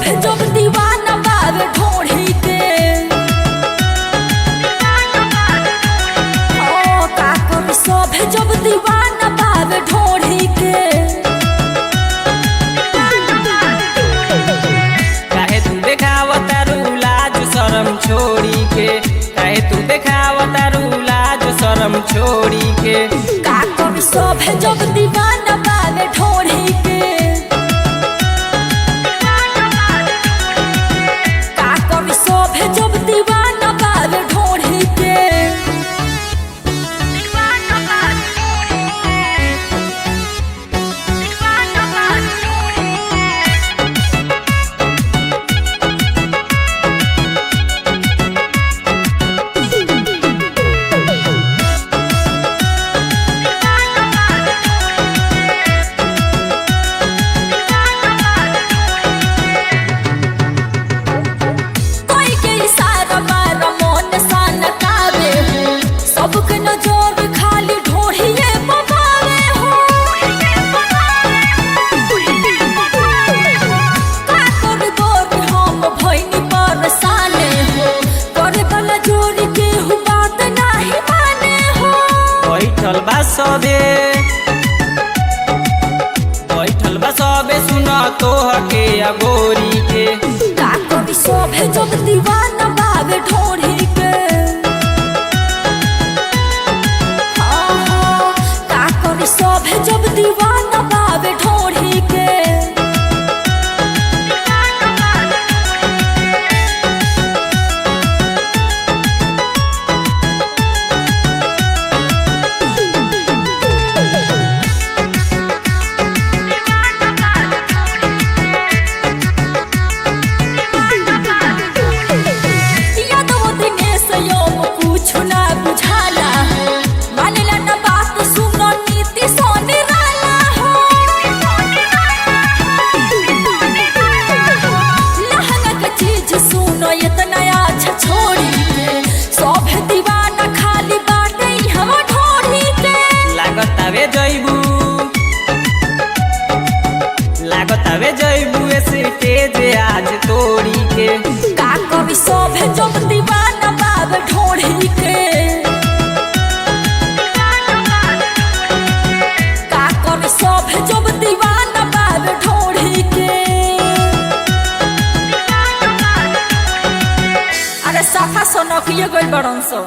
सब जब दीवाना बावे ढोढ़ी के का करी सब जब दीवाना बावे ढोढ़ी के काहे तू देखावतारू लाज शरम छोड़ी के काहे तू देखावतारू लाज शरम छोड़ी के का करी सब जब दीवाना बावे ढोढ़ी के का करी सब जब दीवाना बावे ढोढ़ी के सबके नजर खाली ढोढ़िए पवावे हो का कर गोर हम भइनी परेशाने हो करे वाला जोड़ी के हु बात नाही माने हो बैठल बा सबे सुन तोहके अगोरी के का करी सब जब दीवाना बावे ढोढ़ी के सब जब दीवाना बावे ढोढ़ी के यादव दिनेश योम कुछ ना बुझाला मानेला ना बात सुनो नीति सोने वाला हो लहंगा का चीज सुनो इतना अच्छा छोड़ी के सब दीवाना खाली बाटे हम ढोढ़ी के लागतावे जइबू स्टेज आज तोड़ी के का करी सब जब दीवाना बावे ढोढ़ी के का करी सब जब दीवाना बावे ढोढ़ी के अरे साफा सोनकिए गइल बड़न सो।